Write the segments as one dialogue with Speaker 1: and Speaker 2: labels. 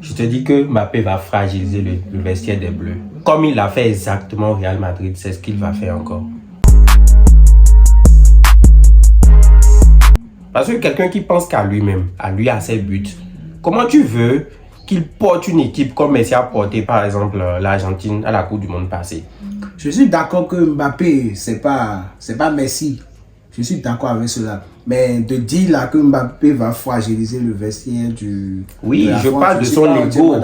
Speaker 1: Je te dis que Mbappé va fragiliser le vestiaire des Bleus. Comme il l'a fait exactement au Real Madrid, c'est ce qu'il va faire encore. Parce que quelqu'un qui pense qu'à lui-même, à ses buts, comment tu veux qu'il porte une équipe comme Messi a porté par exemple l'Argentine à la Coupe du Monde passée?
Speaker 2: Je suis d'accord que Mbappé, c'est pas Messi. Je suis d'accord avec cela. Mais de dire là que Mbappé va fragiliser le vestiaire du...
Speaker 1: Oui, je parle de son ego.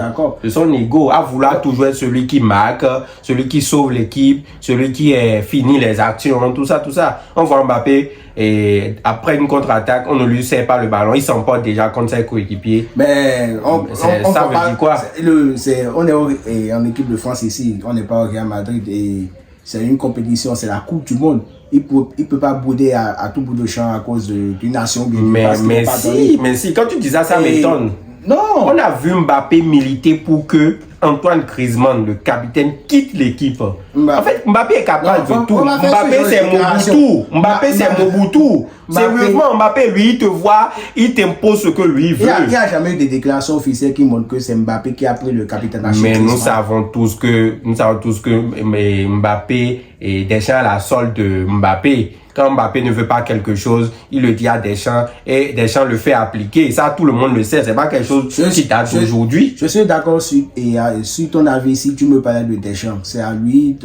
Speaker 1: De son ego, à vouloir toujours être celui qui marque, celui qui sauve l'équipe, celui qui finit les actions, tout ça. On voit Mbappé et après une contre-attaque, on ne lui sert pas le ballon. Il s'emporte déjà contre ses coéquipiers.
Speaker 2: Mais
Speaker 1: ça veut dire quoi?
Speaker 2: On est en équipe de France ici. On n'est pas au Real Madrid et c'est une compétition, c'est la Coupe du Monde. Il peut pas bouder à tout bout de champ à cause d'une nation.
Speaker 1: Mais si, quand tu dis ça m'étonne.
Speaker 2: Non.
Speaker 1: On a vu Mbappé militer pour que Antoine Griezmann, le capitaine, quitte l'équipe. En fait, Mbappé est capable de tout. Mbappé, c'est Mobutu. Sérieusement, Mbappé, lui, il te voit, il t'impose ce que lui veut.
Speaker 2: Il n'y a jamais eu de déclaration officielle qui montre que c'est Mbappé qui a pris le capitaine.
Speaker 1: Mais nous savons tous que Mbappé et Deschamps à la solde de Mbappé. Quand Mbappé ne veut pas quelque chose, il le dit à Deschamps et Deschamps le fait appliquer. Ça, tout le monde le sait. C'est pas quelque chose qui date d'aujourd'hui.
Speaker 2: Je suis d'accord sur ton avis. Si tu me parlais de Deschamps, c'est à lui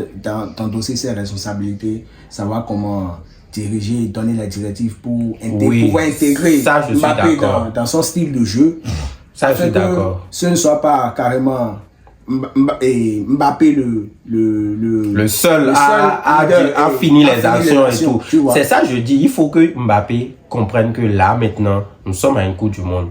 Speaker 2: d'endosser ses responsabilités, savoir comment diriger et donner la directive pour intégrer Mbappé dans son style de jeu.
Speaker 1: Ça, je suis d'accord.
Speaker 2: Ce ne soit pas carrément Mbappé le seul à finir les actions et tout.
Speaker 1: C'est ça, je dis. Il faut que Mbappé comprenne que là, maintenant, nous sommes à une Coupe du Monde.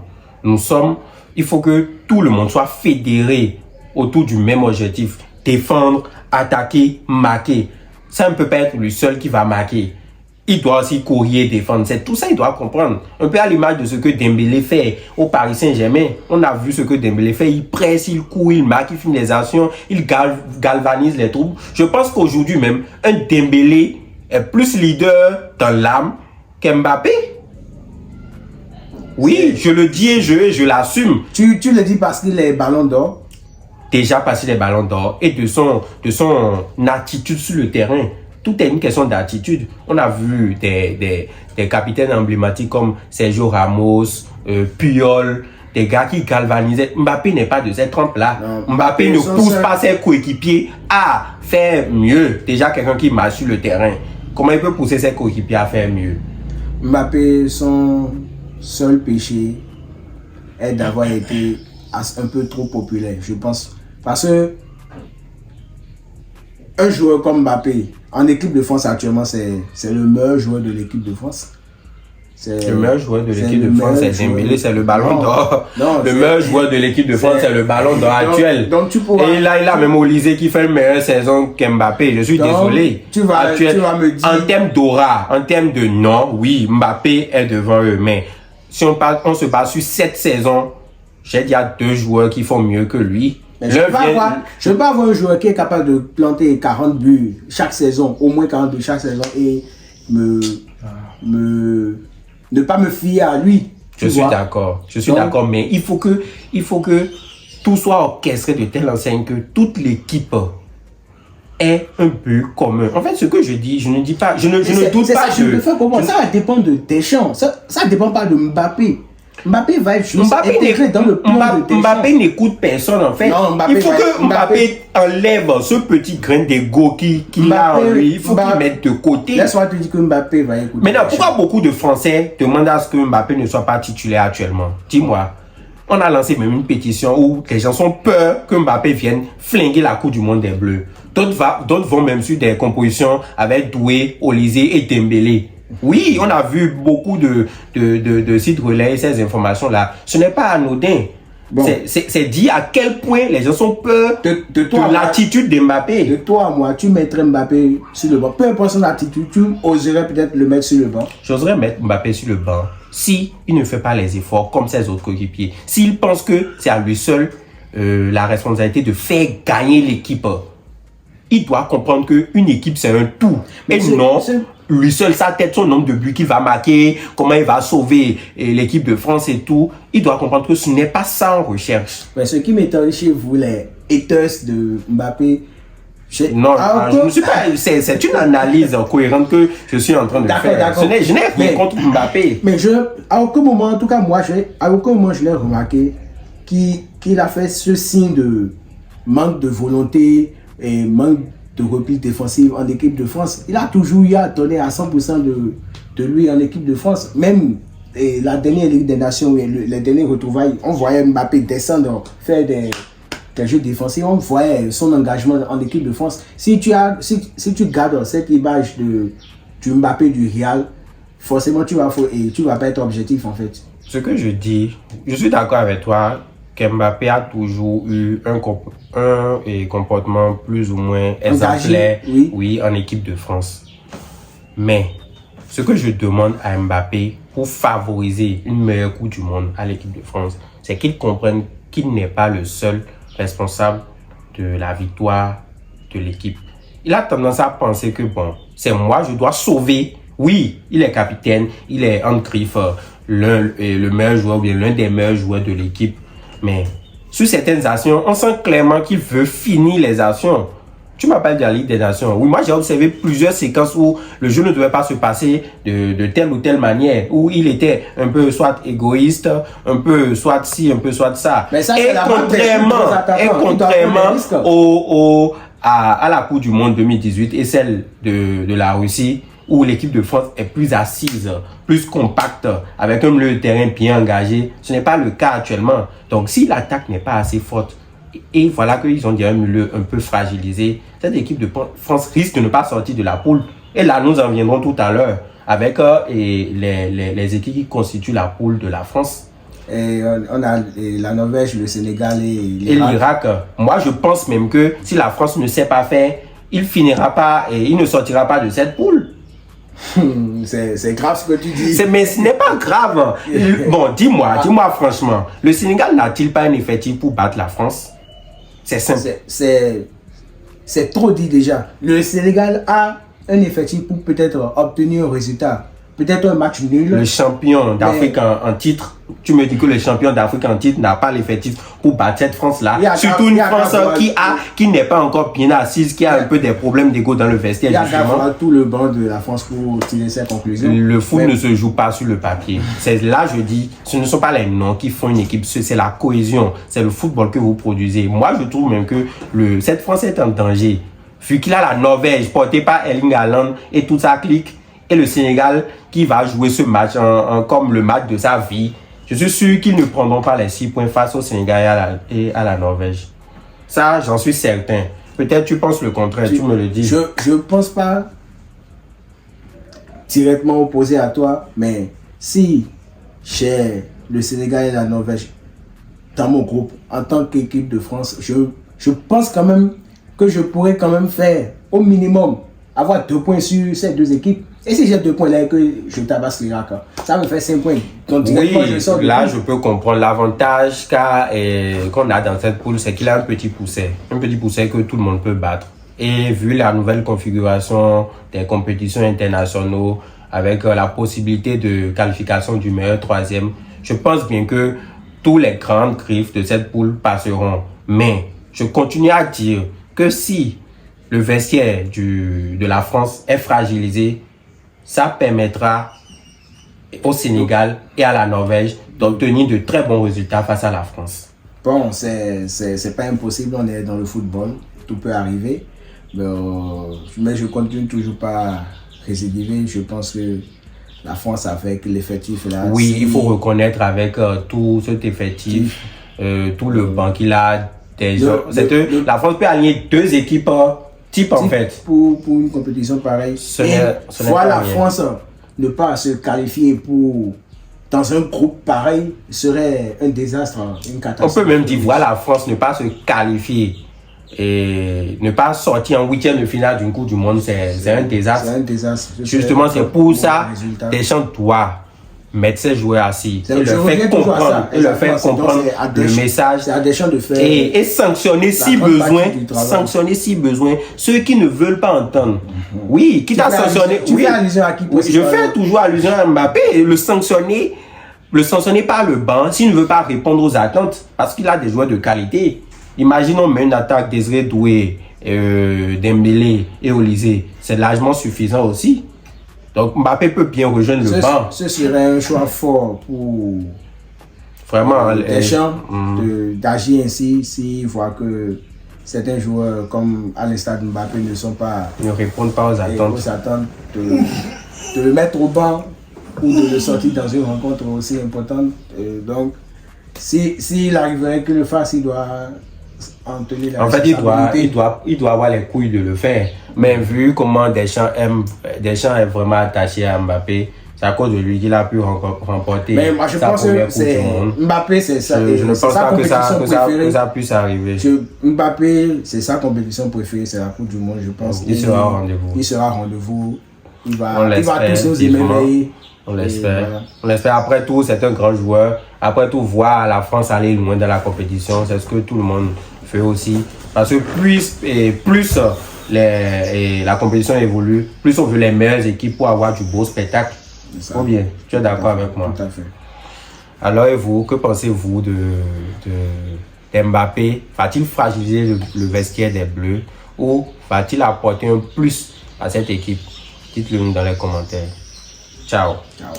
Speaker 1: Il faut que tout le monde soit fédéré autour du même objectif. Défendre, attaquer, marquer. Ça ne peut pas être le seul qui va marquer. Il doit aussi courir, défendre. C'est tout ça, il doit comprendre. Un peu à l'image de ce que Dembélé fait au Paris Saint-Germain. On a vu ce que Dembélé fait. Il presse, il court, il marque, il finit les actions, il galvanise les troupes. Je pense qu'aujourd'hui même, un Dembélé est plus leader dans l'âme qu'Mbappé. Oui, je le dis et je l'assume.
Speaker 2: Tu le dis parce qu'il est ballon d'or?
Speaker 1: Déjà passé les ballons d'or et de son attitude sur le terrain. Tout est une question d'attitude. On a vu des capitaines emblématiques comme Sergio Ramos, Puyol, des gars qui galvanisaient. Mbappé n'est pas de cette trempe-là. Mbappé ne pousse pas ses coéquipiers à faire mieux. Déjà quelqu'un qui marche sur le terrain. Comment il peut pousser ses coéquipiers à faire mieux?
Speaker 2: Mbappé, son seul péché est d'avoir été un peu trop populaire, je pense. Parce que un joueur comme Mbappé, en équipe de France actuellement, c'est le meilleur joueur de l'équipe de France.
Speaker 1: Le meilleur joueur de l'équipe de France, c'est Dembélé, c'est le ballon d'or. Le meilleur joueur de l'équipe de France, c'est le ballon d'or actuel. Et là, il a même Olysée qui fait une meilleure saison qu'Mbappé. Je suis désolé.
Speaker 2: Tu vas me dire...
Speaker 1: En termes d'aura, en termes de nom, oui, Mbappé est devant eux. Mais si on se base sur cette saison, j'ai dit il y a 2 joueurs qui font mieux que lui.
Speaker 2: Je ne veux pas avoir un joueur qui est capable de planter 40 buts chaque saison, au moins 40 buts chaque saison, et ne pas me fier à lui.
Speaker 1: Je suis d'accord, mais il faut que tout soit orchestré de telle enseigne que toute l'équipe ait un but commun. En fait, ce que je dis, je ne dis pas, je ne doute pas de...
Speaker 2: Ça dépend de Deschamps, ça ne dépend pas de Mbappé. Mbappé va être juste intégré dans le plan de Deschamps.
Speaker 1: Mbappé n'écoute personne en fait. Il faut que Mbappé enlève ce petit grain d'ego qu'il a en lui. Il faut qu'il mette de côté.
Speaker 2: Laisse-moi te dire que Mbappé va écouter.
Speaker 1: Maintenant, pourquoi beaucoup de Français demandent à ce que Mbappé ne soit pas titulaire actuellement? Dis-moi. On a lancé même une pétition où les gens sont peur que Mbappé vienne flinguer la Coupe du Monde des Bleus. D'autres vont même sur des compositions avec Doué, Olysée et Dembélé. Oui, on a vu beaucoup de sites relayer ces informations-là. Ce n'est pas anodin. Bon. C'est dit à quel point les gens sont peur de l'attitude de Mbappé.
Speaker 2: De toi à moi, tu mettrais Mbappé sur le banc. Peu importe son attitude, tu oserais peut-être le mettre sur le banc.
Speaker 1: J'oserais mettre Mbappé sur le banc si il ne fait pas les efforts comme ses autres coéquipiers. S'il pense que c'est à lui seul la responsabilité de faire gagner l'équipe. Il doit comprendre qu'une équipe, c'est un tout. Et non, lui seul, sa tête, son nombre de buts qu'il va marquer, comment il va sauver l'équipe de France et tout. Il doit comprendre que ce n'est pas ça en recherche.
Speaker 2: Mais ce qui m'étonne chez vous, les haters de Mbappé,
Speaker 1: non, je ne suis pas. C'est une analyse cohérente que je suis en train de faire. Je n'ai rien contre Mbappé.
Speaker 2: Mais à aucun moment, en tout cas moi, à aucun moment je l'ai remarqué qu'il a fait ce signe de manque de volonté et manque de repli défensif en équipe de France. Il a toujours donné à 100% de lui en équipe de France. Même la dernière Ligue des Nations, les derniers retrouvailles, on voyait Mbappé descendre, faire des jeux défensifs, on voyait son engagement en équipe de France. Si tu gardes cette image du Mbappé du Real, forcément tu vas pas être objectif en fait.
Speaker 1: Ce que je dis, je suis d'accord avec toi qu'Mbappé a toujours eu un comportement plus ou moins exemplaire, oui, en équipe de France. Mais ce que je demande à Mbappé pour favoriser une meilleure Coupe du Monde à l'équipe de France, c'est qu'il comprenne qu'il n'est pas le seul responsable de la victoire de l'équipe. Il a tendance à penser que bon, c'est moi, je dois sauver. Oui, il est capitaine, il est en griffe, le meilleur joueur ou bien l'un des meilleurs joueurs de l'équipe. Mais sur certaines actions, on sent clairement qu'il veut finir les actions. Tu m'appelles de la Ligue des Nations. Oui, moi j'ai observé plusieurs séquences où le jeu ne devait pas se passer de telle ou telle manière, où il était un peu soit égoïste, un peu soit ci, un peu soit ça.
Speaker 2: Mais ça,
Speaker 1: et contrairement à la Coupe du Monde 2018 et celle de la Russie, où l'équipe de France est plus assise, plus compacte, avec un milieu de terrain bien engagé. Ce n'est pas le cas actuellement. Donc, si l'attaque n'est pas assez forte, et voilà qu'ils ont dit un milieu un peu fragilisé, cette équipe de France risque de ne pas sortir de la poule. Et là, nous en viendrons tout à l'heure avec les équipes qui constituent la poule de la France.
Speaker 2: Et on a la Norvège, le Sénégal et
Speaker 1: l'Irak. Moi, je pense même que si la France ne sait pas faire, il ne sortira pas de cette poule.
Speaker 2: C'est grave ce que tu dis.
Speaker 1: Mais ce n'est pas grave. Bon, dis-moi franchement, le Sénégal n'a-t-il pas un effectif pour battre la France? C'est simple.
Speaker 2: C'est trop dit déjà. Le Sénégal a un effectif pour peut-être obtenir un résultat. Peut-être un match nul.
Speaker 1: Le champion d'Afrique en titre, tu me dis que le champion d'Afrique en titre n'a pas l'effectif pour battre cette France-là. Surtout une France qui n'est pas encore bien assise, qui a un peu des problèmes d'ego dans le vestiaire.
Speaker 2: Il y a qu'à tout le banc de la France pour tirer ses conclusions.
Speaker 1: Le foot ne se joue pas sur le papier. C'est là, je dis, ce ne sont pas les noms qui font une équipe, c'est la cohésion, c'est le football que vous produisez. Moi, je trouve même que cette France est en danger. Vu qu'il a la Norvège portée par Erling Haaland et toute sa clique, et le Sénégal qui va jouer ce match comme le match de sa vie, je suis sûr qu'ils ne prendront pas les 6 points face au Sénégal et à la Norvège. Ça, j'en suis certain. Peut-être tu penses le contraire, tu me le dis.
Speaker 2: Je ne pense pas directement opposé à toi, mais si j'ai le Sénégal et la Norvège dans mon groupe, en tant qu'équipe de France, je pense quand même que je pourrais quand même faire au minimum avoir 2 points sur ces deux équipes. Et si j'ai 2 points là et que je tabasse l'Irak, ça me fait 5 points. Donc,
Speaker 1: oui, là je peux comprendre. L'avantage qu'on a dans cette poule, c'est qu'il a un petit pousset. Un petit pousset que tout le monde peut battre. Et vu la nouvelle configuration des compétitions internationales, avec la possibilité de qualification du meilleur troisième, je pense bien que tous les grandes griffes de cette poule passeront. Mais je continue à dire que si le vestiaire de la France est fragilisé, ça permettra au Sénégal et à la Norvège d'obtenir de très bons résultats face à la France.
Speaker 2: Bon, c'est pas impossible, on est dans le football, tout peut arriver. Mais je continue toujours pas récidiver. Je pense que la France avec l'effectif là.
Speaker 1: Oui, il faut reconnaître avec tout cet effectif, tout le banc qu'il a. La France peut aligner 2 équipes type en fait.
Speaker 2: Pour une compétition pareille. Voir la France ne pas se qualifier dans un groupe pareil serait un désastre, une catastrophe.
Speaker 1: On peut même dire voir la France ne pas se qualifier et ne pas sortir en 8e de finale d'une Coupe du Monde, c'est un désastre.
Speaker 2: C'est un désastre.
Speaker 1: Justement, c'est pour ça Deschamps doit mettre ses joueurs assis et
Speaker 2: leur faire comprendre,
Speaker 1: le message et sanctionner si besoin ceux qui ne veulent pas entendre. Oui, quitte à sanctionner. Je fais toujours allusion à Mbappé. Le sanctionner par le banc s'il ne veut pas répondre aux attentes parce qu'il a des joueurs de qualité. Imaginons mais une attaque Désiré Doué, Dembélé et Olysée, c'est largement suffisant aussi. Donc Mbappé peut bien rejoindre le banc.
Speaker 2: Ce serait un choix fort pour
Speaker 1: vraiment
Speaker 2: Deschamps d'agir ainsi s'il voit que certains joueurs comme à l'instar de Mbappé
Speaker 1: ne répondent pas aux attentes.
Speaker 2: De le mettre au banc ou de le sortir dans une rencontre aussi importante. Donc s'il arriverait que le fasse, il doit en tenir la responsabilité.
Speaker 1: Il doit avoir les couilles de le faire. Mais vu comment Deschamps est vraiment attaché à Mbappé, c'est à cause de lui qu'il a pu remporter.
Speaker 2: Mais moi je pense que Mbappé c'est ça.
Speaker 1: Je ne pense pas que ça puisse arriver.
Speaker 2: Mbappé c'est sa compétition préférée, c'est la Coupe du Monde, je pense.
Speaker 1: Il sera au rendez-vous.
Speaker 2: Il sera au rendez-vous. Il va tous nous émerveiller.
Speaker 1: On l'espère. Voilà. On l'espère. Après tout, c'est un grand joueur. Après tout, voir la France aller loin dans la compétition, c'est ce que tout le monde fait aussi. Parce que plus la compétition évolue, plus on veut les meilleures équipes pour avoir du beau spectacle. Ou bien, tu es d'accord avec moi?
Speaker 2: Tout à fait.
Speaker 1: Alors, et vous, que pensez-vous de Mbappé? Va-t-il fragiliser le vestiaire des Bleus ou va-t-il apporter un plus à cette équipe? Dites-le nous dans les commentaires. Ciao.
Speaker 2: Ciao.